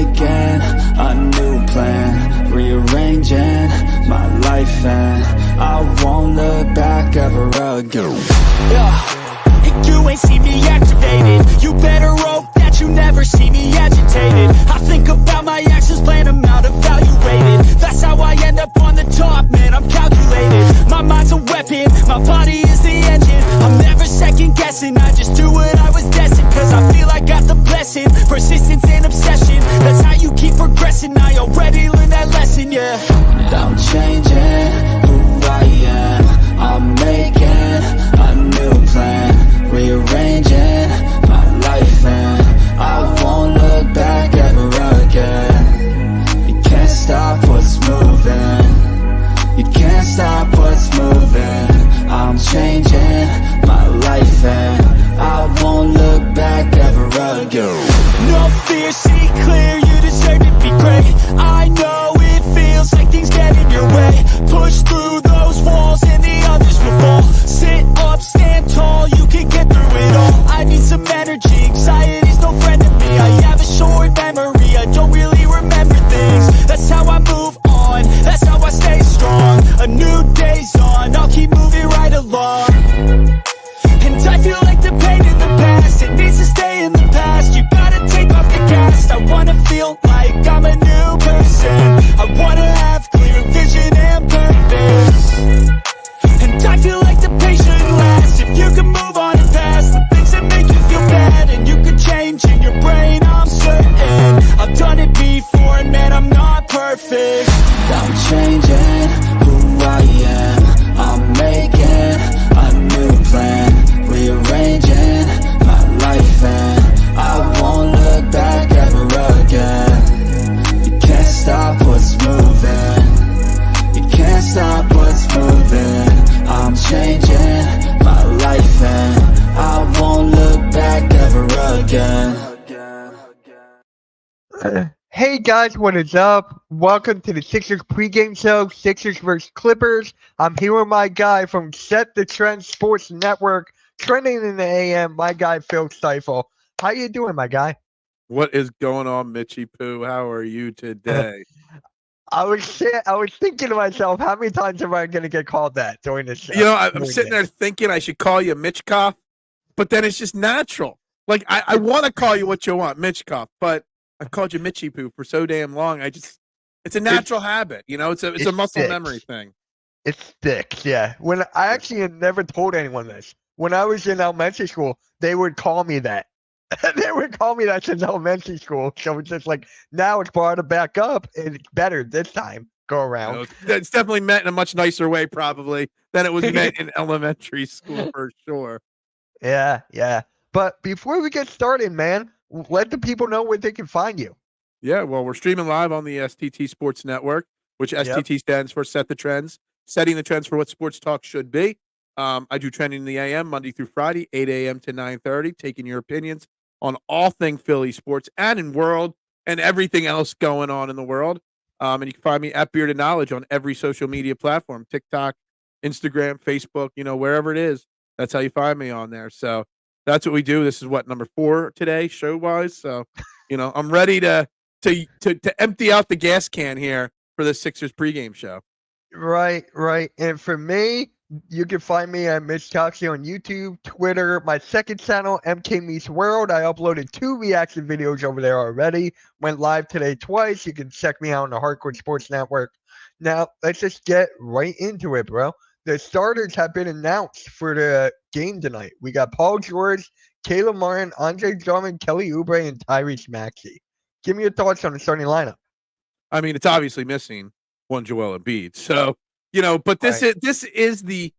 making a new plan, rearranging my life, and I won't look back ever again. And you ain't see me activated. You better hope that you never see me agitated. I think about my actions, plan them out, evaluated. That's how I end up on the top, man, I'm calculated. My mind's a weapon, my body is the engine. I'm never second guessing, I just do what I was destined. Cause I feel I got the blessing, persistence and obsession. That's how you keep progressing, I already learned that lesson, yeah. I'm changing who I am, I'm making a new plan, rearranging my life, and I won't look back ever again. You can't stop what's moving, you can't stop what's moving. I'm changing my life, and I won't look back ever again. No fear, see clear, you deserve to be great. I know it feels like things get in your way. Push through those walls and the others will fall. Sit up, stand tall, you can get through it all. I need some energy, anxiety's no friend to me. I have a short memory, I don't really remember things. That's how I move on, that's how I stay strong. A new day's on, I'll keep moving right along. And I feel like the pain in the past, it needs to stay in the past. You gotta take off the cast. I wanna feel like I'm a new person. I wanna have clear vision and purpose. And I feel like the pain shouldn't last. If you can move on and past the things that make you feel bad, and you can change in your brain, I'm certain. I've done it before, and man, I'm not perfect. I'm changing who I am, I'm making a new plan, rearranging my life, and I won't look back ever again. You can't stop what's moving, you can't stop what's moving. I'm changing my life, and I won't look back ever again. Hey guys, what is up? Welcome to the Sixers pregame show, Sixers vs. Clippers. I'm here with my guy from Set the Trend Sports Network, trending in the AM, my guy Phil Stifle. How you doing, my guy? What is going on, Mitchy Poo? How are you today? I was thinking to myself, how many times am I going to get called that during this show? You know, I'm sitting there thinking I should call you Mitchkoff, but then it's just natural. Like, I want to call you what you want, Mitchkoff, but I've called you Mitchy Poo for so damn long. It's a natural habit, you know. It's a muscle memory thing. It sticks, yeah. When I actually had never told anyone this. When I was in elementary school, they would call me that. They would call me that since elementary school. So it's just like, now it's brought it back up, and it's better this time go around. You know, it's definitely meant in a much nicer way, probably, than it was meant in elementary school, for sure. Yeah, yeah. But before we get started, man, let the people know where they can find you. Yeah, well, we're streaming live on the STT Sports Network, which STT stands for Set the Trends, setting the trends for what sports talk should be. I do trending in the AM Monday through Friday, 8 a.m. to 9:30, taking your opinions on all things Philly sports and in world and everything else going on in the world. And you can find me at Bearded Knowledge on every social media platform, TikTok, Instagram, Facebook, you know, wherever it is. That's how you find me on there. So that's what we do. This is what, number 4 today, show-wise. So, you know, I'm ready to empty out the gas can here for the Sixers pregame show. Right. And for me, you can find me at Mitch Coxey on YouTube, Twitter, my second channel, MK Meets World. I uploaded 2 reaction videos over there already. Went live today twice. You can check me out on the Hardcore Sports Network. Now, let's just get right into it, bro. The starters have been announced for the game tonight. We got Paul George, Caleb Martin, Andre Drummond, Kelly Oubre, and Tyrese Maxey. Give me your thoughts on the starting lineup. I mean, it's obviously missing one Joel Embiid. So, you know, but this is the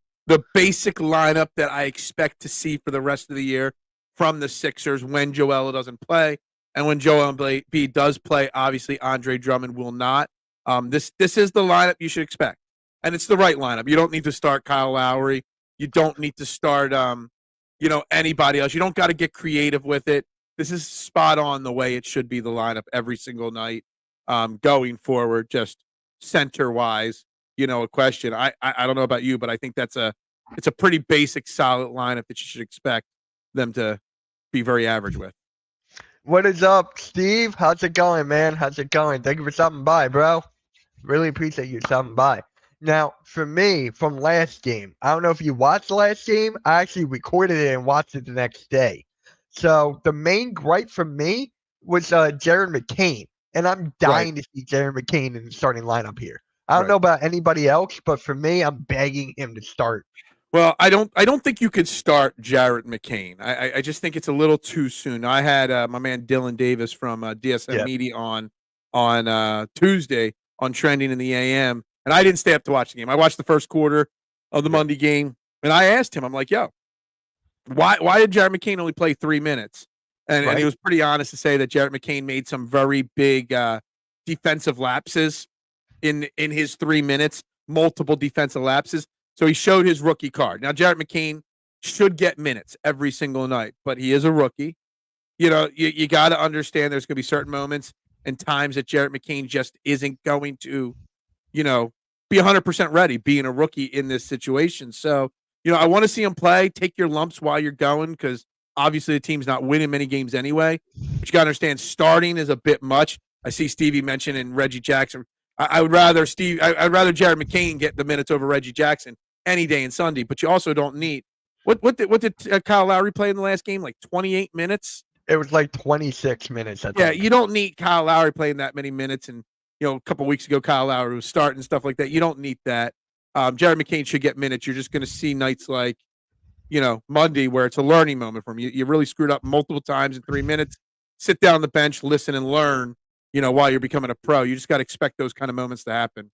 basic lineup that I expect to see for the rest of the year from the Sixers when Joel doesn't play. And when Joel Embiid does play, obviously Andre Drummond will not. This is the lineup you should expect. And it's the right lineup. You don't need to start Kyle Lowry. You don't need to start you know, anybody else. You don't got to get creative with it. This is spot on the way it should be the lineup every single night going forward, just center-wise. You know, a question. I don't know about you, but I think it's a pretty basic, solid lineup that you should expect them to be very average with. What is up, Steve? How's it going, man? How's it going? Thank you for stopping by, bro. Really appreciate you stopping by. Now, for me, from last game, I don't know if you watched the last game. I actually recorded it and watched it the next day. So the main gripe for me was Jared McCain, and I'm Right. dying to see Jared McCain in the starting lineup here. I don't Right. know about anybody else, but for me, I'm begging him to start. Well, I don't think you could start Jarrett McCain. I just think it's a little too soon. I had my man Dylan Davis from DSM Yeah, Media on Tuesday on Trending in the AM, and I didn't stay up to watch the game. I watched the first quarter of the yeah, Monday game, and I asked him, I'm like, "Yo, why did Jarrett McCain only play 3 minutes?" And he right. was pretty honest to say that Jarrett McCain made some very big defensive lapses in his 3 minutes, multiple defensive lapses. So he showed his rookie card. Now, Jarrett McCain should get minutes every single night, but he is a rookie. You got to understand there's going to be certain moments and times that Jarrett McCain just isn't going to, you know, be 100% ready being a rookie in this situation. So, I want to see him play. Take your lumps while you're going because obviously the team's not winning many games anyway. But you got to understand starting is a bit much. I see Stevie mentioning Reggie Jackson. I would rather I'd rather Jared McCain get the minutes over Reggie Jackson any day in Sunday. But you also don't need what did Kyle Lowry play in the last game? Like 28 minutes. It was like 26 minutes, I Yeah, think. you don't need Kyle Lowry playing that many minutes. And a couple weeks ago, Kyle Lowry was starting and stuff like that. You don't need that. Jared McCain should get minutes. You're just going to see nights like Monday where it's a learning moment for him. You really screwed up multiple times in 3 minutes. Sit down on the bench, listen and learn. While you're becoming a pro, you just got to expect those kind of moments to happen.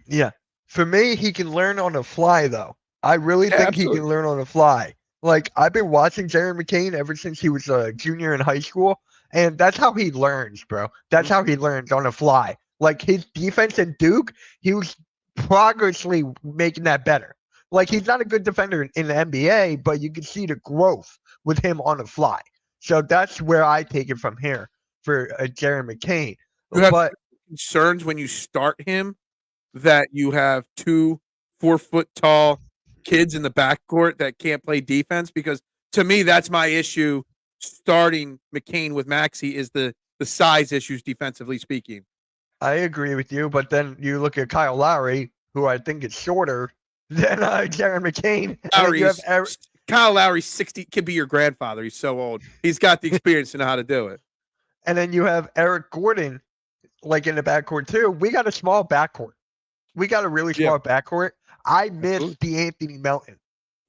Yeah. For me, he can learn on the fly, though. I really Yeah, think he absolutely. can learn on the fly. Like, I've been watching Jared McCain ever since he was a junior in high school, and that's how he learns, bro. That's Mhm. how he learns on the fly. Like, his defense at Duke, he was progressively making that better. Like, he's not a good defender in the NBA, but you can see the growth with him on the fly. So that's where I take it from here for Jared McCain. You have But concerns when you start him that you have 2 4-foot tall kids in the backcourt that can't play defense because to me that's my issue starting McCain with Maxey is the size issues defensively speaking. I agree with you, but then you look at Kyle Lowry, who I think is shorter than Jared McCain, and then you have Lowry's Kyle Lowry's 60 could be your grandfather. He's so old. He's got the experience to know how to do it. Eric Gordon, like in the backcourt too. We got a small backcourt. We got a really Yeah, small backcourt. I miss absolutely. D'Anthony Melton.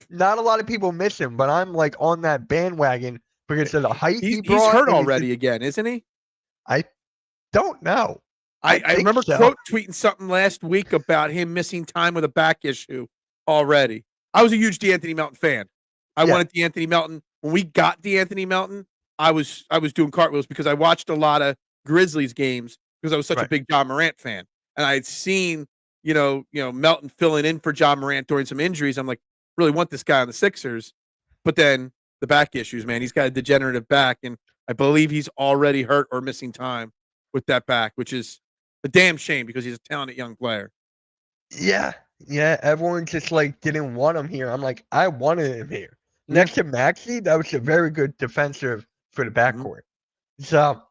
Not a lot of people miss him, but I'm like on that bandwagon because of the height he He's brought. hurt And already again, isn't he? I don't know. I I think remember so. quote tweeting something last week about him missing time with a back issue already. I was a huge D'Anthony Melton fan. I Yeah, wanted D'Anthony Melton. When we got D'Anthony Melton, I was doing cartwheels because I watched a lot of Grizzlies games because I was such a right. big John Morant fan. And I had seen, Melton filling in for John Morant during some injuries. I'm like, really want this guy on the Sixers. But then the back issues, man. He's got a degenerative back, and I believe he's already hurt or missing time with that back, which is a damn shame because he's a talented young player. Yeah, yeah. Everyone just like didn't want him here. I'm like, I wanted him here. Yeah. Next to Maxey, that was a very good defensive for the Mhm. backcourt. So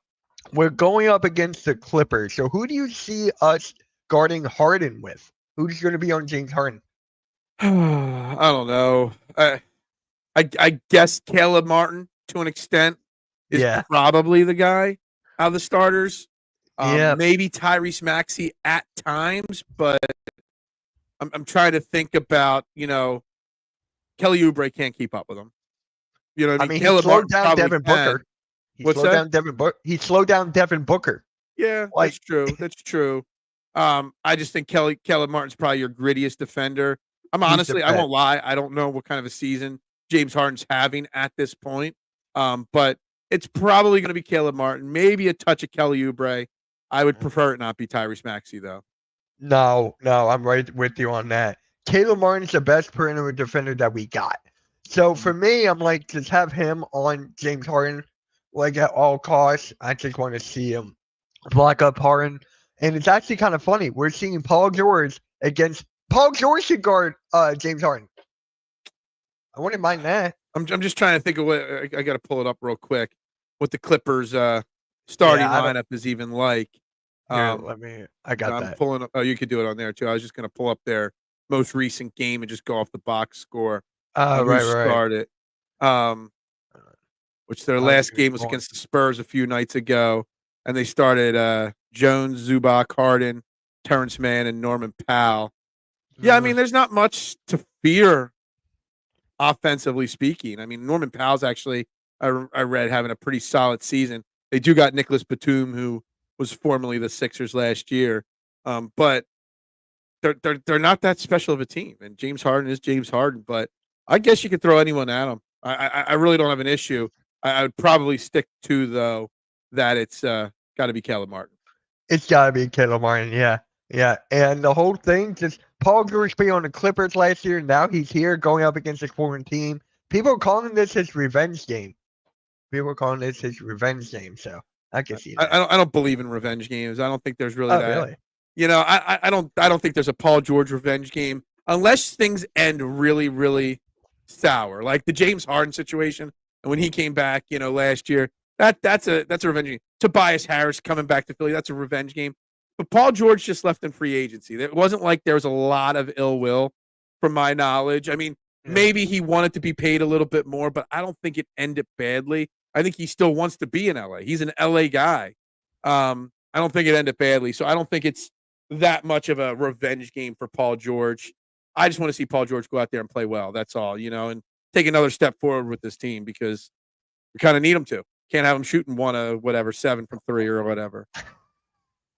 we're going up against the Clippers. So who do you see us guarding Harden with? Who's going to be on James Harden? I don't know. I guess Caleb Martin to an extent is Yeah, probably the guy out of the starters. yeah. Maybe Tyrese Maxey at times, but I'm trying to think about Kelly Oubre can't keep up with him. You know what I I mean? mean, he Caleb slowed Martin down probably Devin can. Booker. What's that? He slowed down Devin Booker. Yeah, Like, that's true. That's true. I just think Caleb Martin's probably your grittiest defender. he's the I best. won't lie. I don't know what kind of a season James Harden's having at this point. But it's probably going to be Caleb Martin, maybe a touch of Kelly Oubre. I would prefer it not be Tyrese Maxey though. No, I'm right with you on that. Caleb Martin's the best perimeter defender that we got. So for me, I'm like, just have him on James Harden, like at all costs. I just want to see him block up Harden. And it's actually kind of funny. We're seeing Paul George against Paul George should guard James Harden. I wouldn't mind that. I'm just trying to think of what I got to pull it up real quick. what the Clippers starting Yeah, I don't. lineup is even like. Here, let me. I got I'm that. pulling up. Oh, you could do it on there too. I was just going to pull up their most recent game and just go off the box score. Who Right. started? Um, which their I was last gonna game was go on. against the Spurs a few nights ago, and they started Jones, Zubac, Harden, Terrence Mann, and Norman Powell. Yeah, I mean, there's not much to fear offensively speaking. I mean, Norman Powell's actually I read having a pretty solid season. They do got Nicholas Batum, who was formerly the Sixers last year, but they're not that special of a team. And James Harden is James Harden, but I guess you could throw anyone at him. I really don't have an issue. I would probably stick to though that it's got to be Caleb Martin. It's gotta be Caleb Martin, yeah. And the whole thing, just Paul George being on the Clippers last year, now he's here going up against his former team. People are calling this his revenge game. So I can see that. I don't believe in revenge games. I don't think there's really Oh, that. really? You know, I don't think there's a Paul George revenge game unless things end really, really sour, like the James Harden situation. And when he came back, you know, last year, that's a revenge game. Tobias Harris coming back to Philly, that's a revenge game. But Paul George just left in free agency. It wasn't like there was a lot of ill will, from my knowledge. I mean, Yeah. maybe he wanted to be paid a little bit more, but I don't think it ended badly. I think he still wants to be in LA. He's an LA guy. I don't think it ended badly. So I don't think it's that much of a revenge game for Paul George. I just want to see Paul George go out there and play well. That's all, you know, and take another step forward with this team because we kind of need him to. Can't have him shooting 7 from 3 or whatever.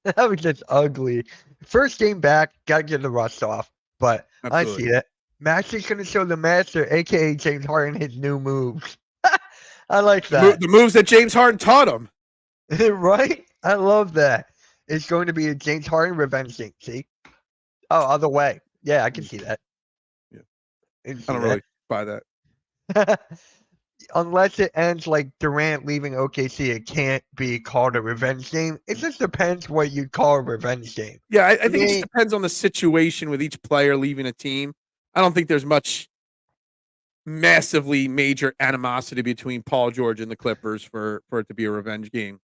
That was just ugly. First game back, gotta get the rust off. But Absolutely. I see it. Max is gonna show the master, aka James Harden, his new moves. I like that. The moves that James Harden taught him. Right? I love that. It's going to be a James Harden revenge game. See? Oh, other way. Yeah, I can see that. Yeah. I can see I don't really buy that. that. Unless it ends like Durant leaving OKC, it can't be called a revenge game. It just depends what you call a revenge game. Yeah, I think it just depends on the situation with each player leaving a team. I don't think there's much massively major animosity between Paul George and the Clippers for it to be a revenge game.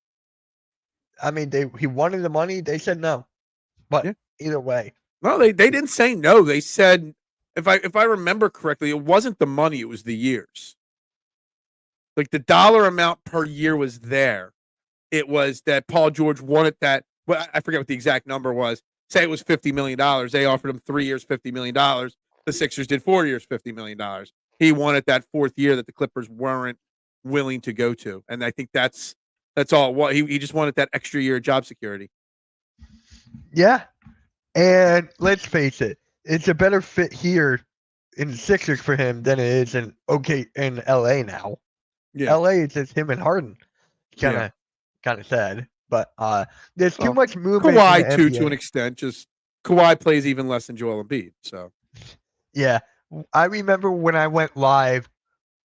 I mean, he wanted the money. They said no. But Yeah. either way. No, they didn't say no. They said, if I remember correctly, it wasn't the money, it was the years. Like the dollar amount per year was there. It was that Paul George wanted that. Well, I forget what the exact number was. Say it was $50 million. They offered him 3 years, $50 million. The Sixers did 4 years, $50 million. He wanted that fourth year that the Clippers weren't willing to go to. And I think that's all. What he just wanted that extra year of job security. Yeah. And let's face it, it's a better fit here in the Sixers for him than it is in LA now. Yeah. LA is just him and Harden. Kind of sad. But there's too much movement. Kawhi in the too, NBA. to an extent. Just Kawhi plays even less than Joel Embiid. So Yeah. I remember when I went live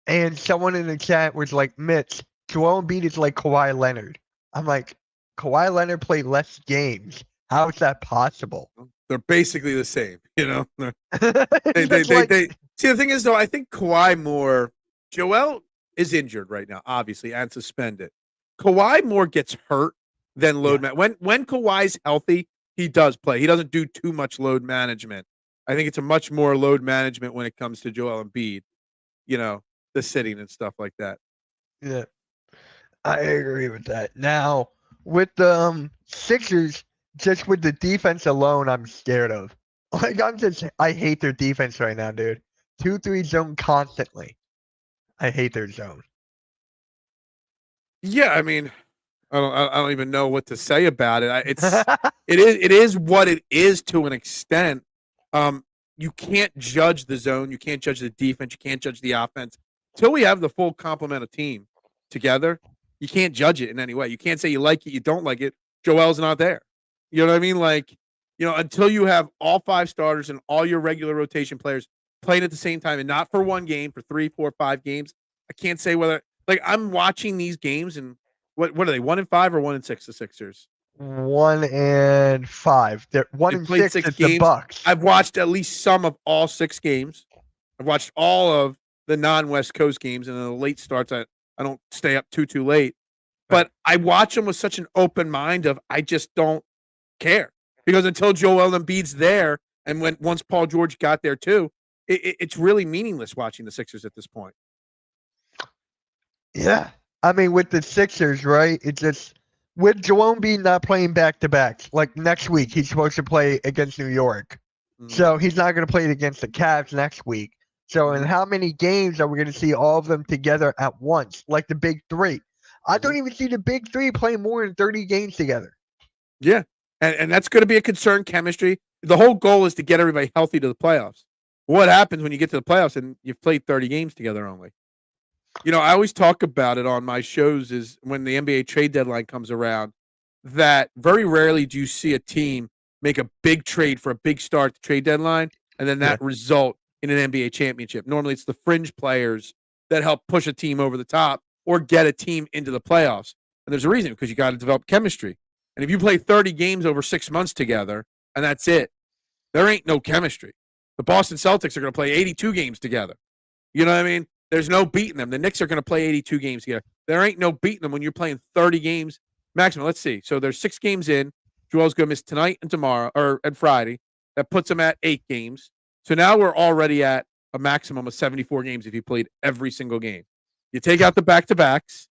and someone in the chat was like, Mitch, Joel Embiid is like Kawhi Leonard. I'm like, Kawhi Leonard played less games. How is that possible? they're basically the same, you know. They See, the thing is though, I think Kawhi more. Joel is injured right now, obviously, and suspended. Kawhi more gets hurt than load management. When Kawhi's healthy, he does play. He doesn't do too much load management. I think it's a much more load management when it comes to Joel Embiid, you know, the sitting and stuff like that. Yeah, I agree with that. Now, with the Sixers, just with the defense alone, I'm scared of. Like, I hate their defense right now, dude. 2-3 zone constantly. I hate their zone. Yeah, I mean, I don't even know what to say about it. It is what it is to an extent. You can't judge the zone, you can't judge the defense, you can't judge the offense until we have the full complement of team together. You can't judge it in any way. You can't say you like it, you don't like it. Joel's not there. You know what I mean? Like, you know, until you have all 5 starters and all your regular rotation players playing at the same time, and not for one game, for 3, 4, 5 games. I can't say whether, like, I'm watching these games and what are they? 1-5 or 1-6? The Sixers. 1-5. They're 1-6 is the Bucks. I've watched at least some of all 6 games. I've watched all of the non-West Coast games, and in the late starts, I don't stay up too late. But I watch him with such an open mind of I just don't care. Because until Joel Embiid's there, and once Paul George got there too, it's really meaningless watching the Sixers at this point. Yeah. I mean, with the Sixers, right? It's just with Joel Embiid not playing back-to-backs. Like next week, he's supposed to play against New York. So he's not going to play it against the Cavs next week. So in how many games are we going to see all of them together at once, like the big three? I don't even see the big three playing more than 30 games together. Yeah, and that's going to be a concern, chemistry. The whole goal is to get everybody healthy to the playoffs. What happens when you get to the playoffs and you've played 30 games together only? I always talk about it on my shows is when the NBA trade deadline comes around, that very rarely do you see a team make a big trade for a big star at the trade deadline, and then that result in an NBA championship. Normally, it's the fringe players that help push a team over the top or get a team into the playoffs. And there's a reason, because you got to develop chemistry. And if you play 30 games over 6 months together, and that's it, there ain't no chemistry. The Boston Celtics are going to play 82 games together. You know what I mean? There's no beating them. The Knicks are going to play 82 games together. There ain't no beating them when you're playing 30 games maximum. Let's see. So there's 6 games in. Joel's going to miss tonight and tomorrow, and Friday. That puts him at 8 games. So now we're already at a maximum of 74 games if he played every single game. You take out the back-to-backs.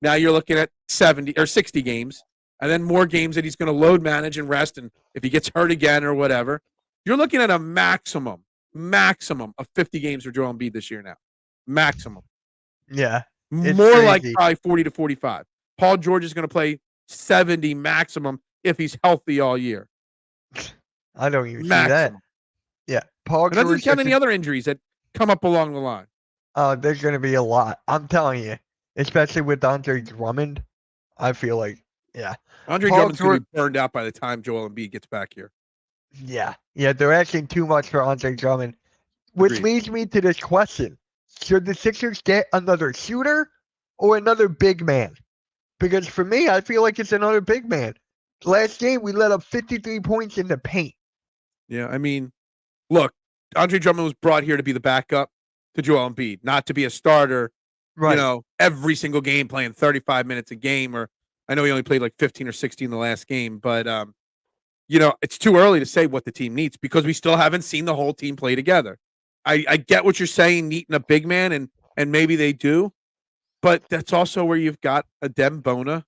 Now you're looking at 70 or 60 games, and then more games that he's going to load manage and rest. And if he gets hurt again or whatever, you're looking at a maximum of 50 games for Joel Embiid this year now. Maximum. Yeah. More like probably 40 to 45. Paul George is going to play 70 maximum if he's healthy all year. I don't even see that. Yeah. Paul George. Doesn't count any other injuries that come up along the line. There's going to be a lot. I'm telling you. Especially with Andre Drummond. I feel like, yeah. Andre Drummond's going to be burned out by the time Joel Embiid gets back here. Yeah. Yeah, they're asking too much for Andre Drummond. Which leads me to this question. Should the Sixers get another shooter or another big man? Because for me, I feel like it's another big man. Last game, we let up 53 points in the paint. Yeah, I mean, look, Andre Drummond was brought here to be the backup to Joel Embiid, not to be a starter, every single game playing 35 minutes a game. Or I know he only played like 15 or 16 in the last game, but, it's too early to say what the team needs because we still haven't seen the whole team play together. I get what you're saying, needing a big man, and maybe they do, but that's also where you've got a Dem Bona,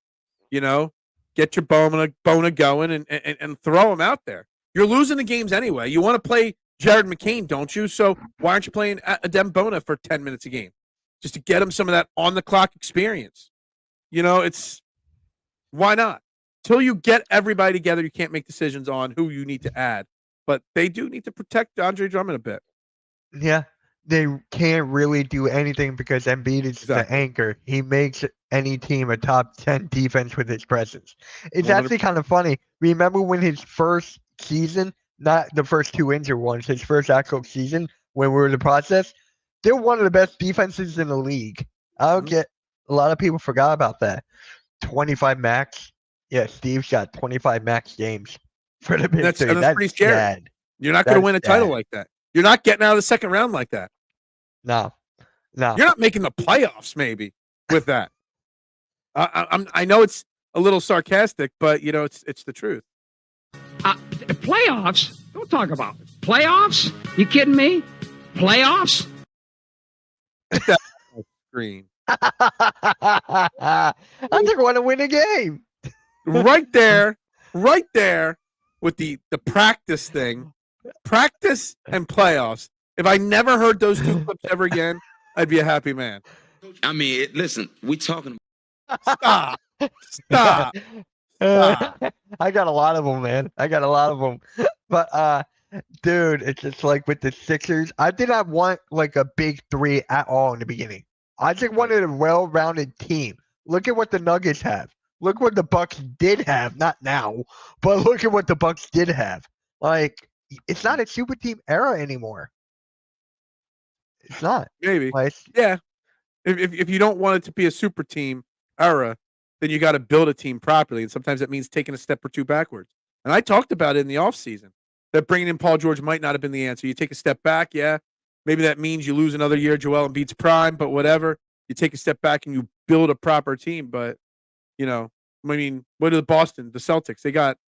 get your Bona going and throw him out there. You're losing the games anyway. You want to play Jared McCain, don't you? So why aren't you playing a Dem Bona for 10 minutes a game? Just to get him some of that on-the-clock experience. It's why not? Till you get everybody together, you can't make decisions on who you need to add. But they do need to protect Andre Drummond a bit. Yeah, they can't really do anything because Embiid is the anchor. He makes any team a top 10 defense with his presence. It's 100%. Actually kind of funny. Remember when his first season, not the first 2 injured ones, his first actual season when we were in the process, they're one of the best defenses in the league. I don't get a lot of people forgot about that. 25 max. Yeah, Steve's got 25 max games for the big three. That's pretty scary. Sad. You're not going to win a title like that. You're not getting out of the second round like that. No. You're not making the playoffs maybe with that. I know it's a little sarcastic, but it's the truth. Playoffs? Don't talk about it. Playoffs? You kidding me? Playoffs? Screen. I just want to win a game. Right there with the practice thing. Practice and playoffs. If I never heard those 2 clips ever again, I'd be a happy man. I mean, listen, we talking. Stop. I got a lot of them, man. But, dude, it's just like with the Sixers, I did not want like a big three at all in the beginning. I just wanted a well-rounded team. Look at what the Nuggets have. Look what the Bucks did have. Not now, but look at what the Bucks did have. Like, it's not a super team era anymore. It's not. Maybe. Like, yeah. If you don't want it to be a super team era, then you got to build a team properly. And sometimes that means taking a step or two backwards. And I talked about it in the offseason that bringing in Paul George might not have been the answer. You take a step back. Yeah. Maybe that means you lose another year. Joel Embiid's prime, but whatever. You take a step back and you build a proper team. But You know, I mean, what are the Celtics? They got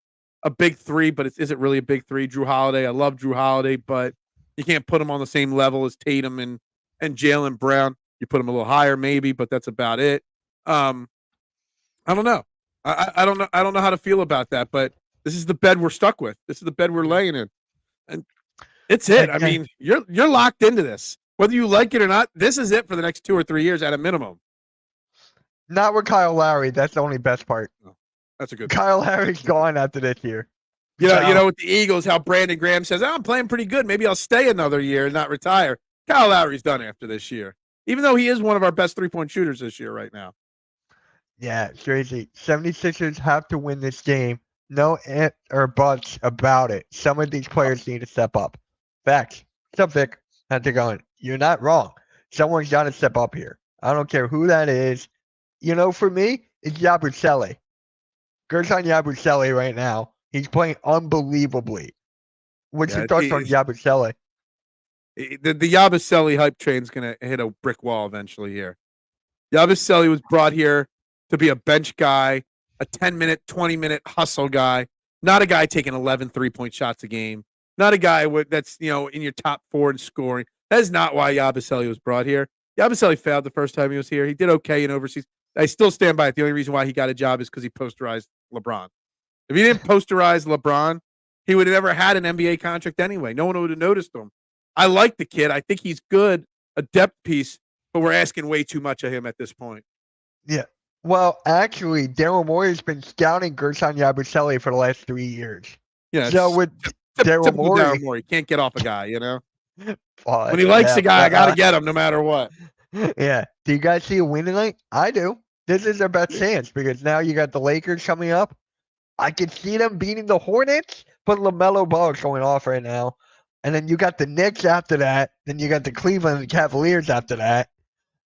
a big three, but is it really a big three? Drew Holiday. I love Drew Holiday, but you can't put him on the same level as Tatum and Jaylen Brown. You put him a little higher, maybe, but that's about it. I don't know. I don't know. I don't know how to feel about that, but this is the bed we're stuck with. This is the bed we're laying in, and it's it. I mean, you're locked into this, whether you like it or not. This is it for the next 2 or 3 years at a minimum. Not with Kyle Lowry. That's the only best part. Oh, that's a good. Kyle Lowry's gone after this year. You know, with the Eagles, how Brandon Graham says, "I'm playing pretty good. Maybe I'll stay another year and not retire." Kyle Lowry's done after this year, even though he is one of our best 3-point shooters this year right now. Yeah, it's crazy. 76ers have to win this game. No ifs or buts about it. Some of these players need to step up. Facts. What's up, Vic? How's it going? You're not wrong. Someone's got to step up here. I don't care who that is. You know, for me, it's Yabusele. Gerson Yabusele right now. He's playing unbelievably. What's your thoughts on Yabusele? The Yabusele hype train's going to hit a brick wall eventually here. Yabusele was brought here to be a bench guy, a 10-minute, 20-minute hustle guy, not a guy taking 11 3-point shots a game, not a guy that's, you know, in your top 4 in scoring. That is not why Yabusele was brought here. Yabusele failed the first time he was here. He did okay in overseas. I still stand by it. The only reason why he got a job is because he posterized LeBron. If he didn't posterize LeBron, he would have never had an NBA contract anyway. No one would have noticed him. I like the kid. I think he's good, a depth piece, but we're asking way too much of him at this point. Yeah. Well, actually, Daryl Morey's been scouting Gerson Yabusele for the last 3 years. Yeah. So with Daryl Morey can't get off a guy, you know? When he likes a guy, I got to get him no matter what. Yeah. Do you guys see a win tonight? I do. This is their best chance because now you got the Lakers coming up. I can see them beating the Hornets, but LaMelo Ball is going off right now. And then you got the Knicks after that. Then you got the Cleveland Cavaliers after that.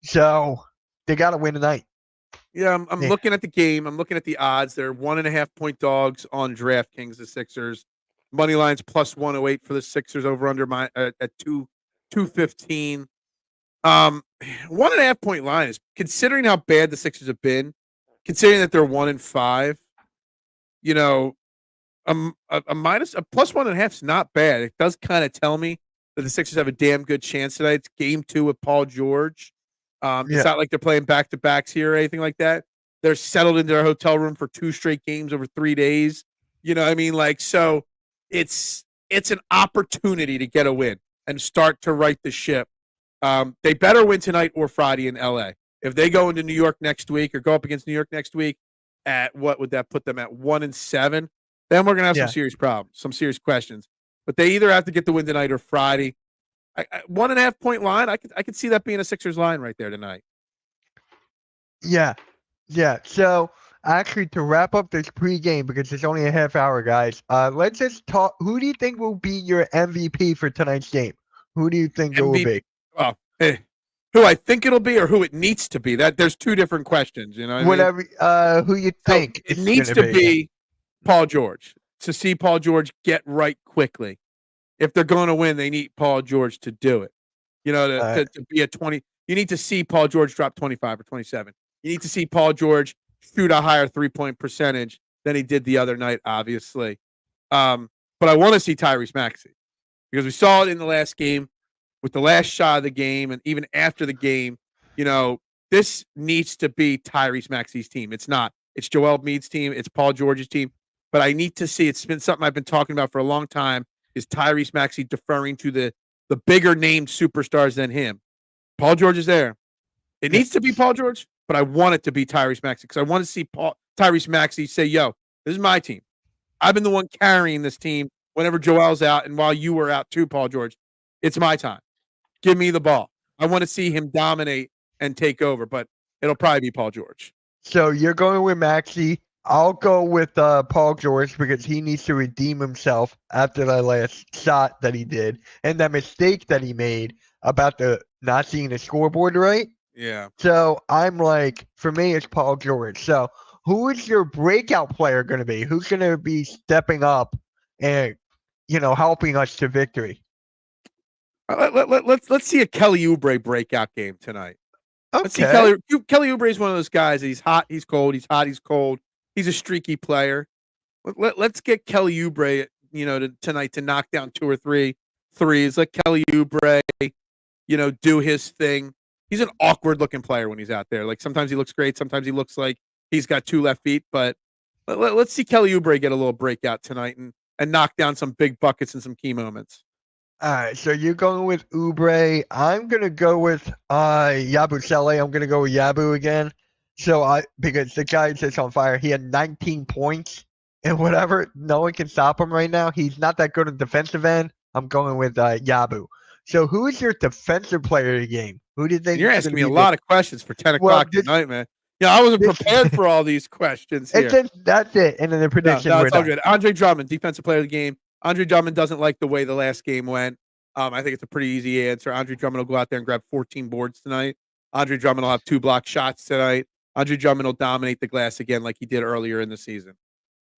So they got to win tonight. Yeah, I'm looking at the game. I'm looking at the odds. They're 1.5-point dogs on DraftKings, the Sixers. Money lines plus 108 for the Sixers over under at 215. 1.5-point line is, considering how bad the Sixers have been, considering that they're 1-5, you know, a plus 1.5 is not bad. It does kind of tell me that the Sixers have a damn good chance tonight. It's game 2 with Paul George. It's not like they're playing back-to-backs here or anything like that. They're settled into their hotel room for 2 straight games over 3 days. You know what I mean? Like, so it's an opportunity to get a win and start to right the ship. They better win tonight or Friday in LA. If they go into New York next week or go up against New York next week, at what would that put them at 1-7? Then we're gonna have some serious problems, some serious questions. But they either have to get the win tonight or Friday. 1.5-point line, I could see that being a Sixers line right there tonight. Yeah. So actually, to wrap up this pregame, because it's only a half hour, guys, let's just talk. Who do you think will be your MVP for tonight's game? Who do you think it will be? Well, who I think it'll be or who it needs to be. That there's 2 different questions, you know what Whatever, I mean? who you think. It needs to be Paul George, to see Paul George get right quickly. If they're going to win, they need Paul George to do it. You know, to be a 20. You need to see Paul George drop 25 or 27. You need to see Paul George shoot a higher 3-point percentage than he did the other night, obviously. But I want to see Tyrese Maxey because we saw it in the last game with the last shot of the game and even after the game. You know, this needs to be Tyrese Maxey's team. It's not. It's Joel Embiid's team. It's Paul George's team. But I need to see. It's been something I've been talking about for a long time. Is Tyrese Maxey deferring to the bigger named superstars than him? Paul George is there. It needs to be Paul George, but I want it to be Tyrese Maxey because I want to see Tyrese Maxey say, "Yo, this is my team. I've been the one carrying this team whenever Joel's out and while you were out too, Paul George. It's my time. Give me the ball." I want to see him dominate and take over, but it'll probably be Paul George. So you're going with Maxey. I'll go with Paul George because he needs to redeem himself after that last shot that he did and that mistake that he made about the not seeing the scoreboard right. Yeah. So I'm like, for me, it's Paul George. So who is your breakout player going to be? Who's going to be stepping up and, you know, helping us to victory? Let's see a Kelly Oubre breakout game tonight. Let's see, Okay. Kelly Oubre is one of those guys. He's hot, he's cold. He's hot, he's cold. He's a streaky player. Let's get Kelly Oubre, tonight to knock down 2 or 3 threes. Let Kelly Oubre, do his thing. He's an awkward looking player when he's out there. Like sometimes he looks great, sometimes he looks like he's got 2 left feet. But let's see Kelly Oubre get a little breakout tonight and knock down some big buckets in some key moments. All right, so you're going with Oubre. I'm gonna go with Yabusele. I'm gonna go with Yabu again. Because the guy just on fire. He had 19 points and whatever. No one can stop him right now. He's not that good at defensive end. I'm going with Yabu. So who is your defensive player of the game? Who do you think? You're asking me a lot of questions for 10 o'clock tonight, man. I wasn't prepared for all these questions here. That's it. And then the prediction. No, it's all good. Andre Drummond, defensive player of the game. Andre Drummond doesn't like the way the last game went. I think it's a pretty easy answer. Andre Drummond will go out there and grab 14 boards tonight. Andre Drummond will have 2 block shots tonight. Andre Drummond will dominate the glass again like he did earlier in the season.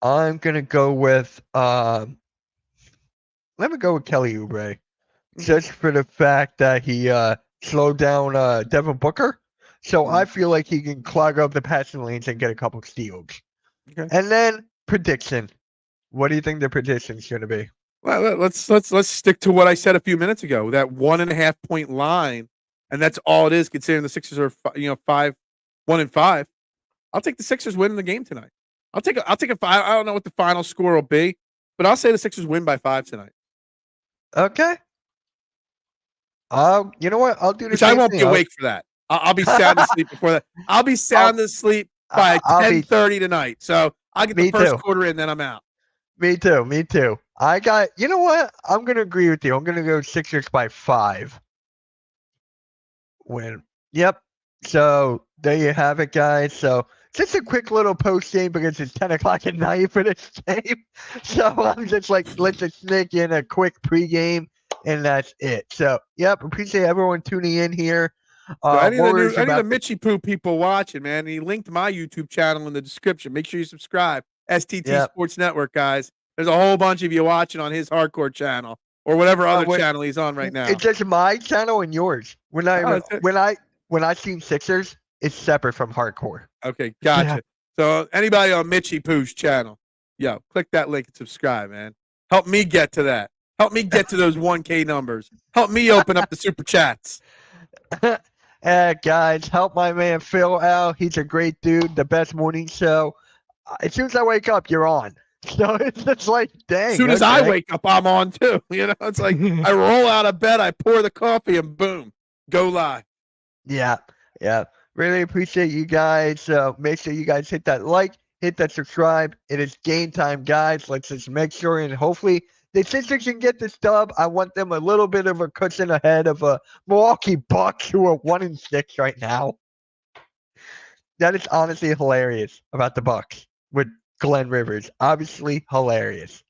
I'm going to go with let me go with Kelly Oubre. Just for the fact that he slowed down Devin Booker. So I feel like he can clog up the passing lanes and get a couple steals. Okay. And then prediction. What do you think the prediction is going to be? Well, let's stick to what I said a few minutes ago. That 1.5 point line, and that's all it is. Considering the Sixers are 1-5. I'll take the Sixers winning the game tonight. I'll take a 5. I don't know what the final score will be, but I'll say the Sixers win by 5 tonight. Okay. You know what? I'll do the Which same I won't thing. be awake for that. I'll be sound asleep before that. I'll be sound asleep by 10:30 tonight. So I'll get the first quarter in, then I'm out. Me too. You know what? I'm going to agree with you. I'm going to go Sixers by 5. Win. Yep. So there you have it, guys. So just a quick little post game because it's 10 o'clock at night for this game. So I'm just like, let's just sneak in a quick pregame, and that's it. So, yep. Appreciate everyone tuning in here. I need the Mitchie Poo people watching, man. He linked my YouTube channel in the description. Make sure you subscribe. STT Sports Network, guys. There's a whole bunch of you watching on his hardcore channel or whatever other channel he's on right now. It's just my channel and yours. When I seen Sixers, it's separate from hardcore. Okay, gotcha. Yeah. So anybody on Mitchie Poo's channel, click that link and subscribe, man. Help me get to that. Help me get to those 1K numbers. Help me open up the super chats. Guys, help my man Phil out. He's a great dude. The best morning show. As soon as I wake up, you're on. So it's just like, dang. As soon as I wake up, I'm on too. It's like I roll out of bed, I pour the coffee, and boom, go live. Yeah. Really appreciate you guys. Make sure you guys hit that like, hit that subscribe. It is game time, guys. Let's just make sure and hopefully the Sixers can get this dub. I want them a little bit of a cushion ahead of Milwaukee Bucks, who are 1-6 right now. That is honestly hilarious about the Bucks with Glenn Rivers. Obviously hilarious.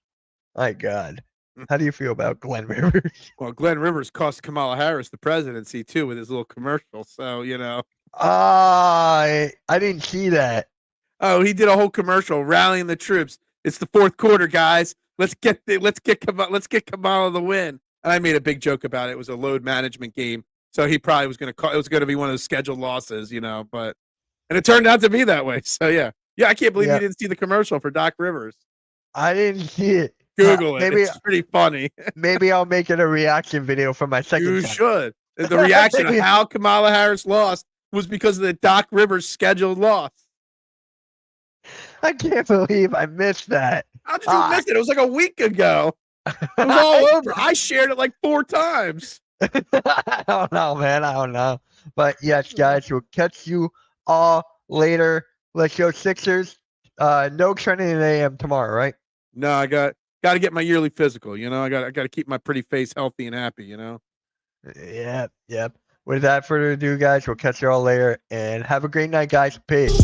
My God. How do you feel about Glenn Rivers? Well, Glenn Rivers cost Kamala Harris the presidency too with his little commercial. So, I didn't see that. Oh, he did a whole commercial rallying the troops. It's the fourth quarter, guys. Let's get Kamala the win. And I made a big joke about it. It was a load management game. So he probably was going to call. It was going to be one of those scheduled losses, but it turned out to be that way. So yeah, I can't believe you didn't see the commercial for Doc Rivers. I didn't see it. Google it. It's pretty funny. Maybe I'll make it a reaction video for my second. You should. The reaction of how Kamala Harris lost was because of the Doc Rivers scheduled loss. I can't believe I missed that. How did you miss it? It was like a week ago. It was all over. I shared it like 4 times. I don't know, man. I don't know. But yes, guys, we'll catch you all later. Let's go Sixers. No training at AM tomorrow, right? No, I got to get my yearly physical. I got to keep my pretty face healthy and happy. Yep. Without further ado, guys, we'll catch you all later and have a great night, guys. Peace.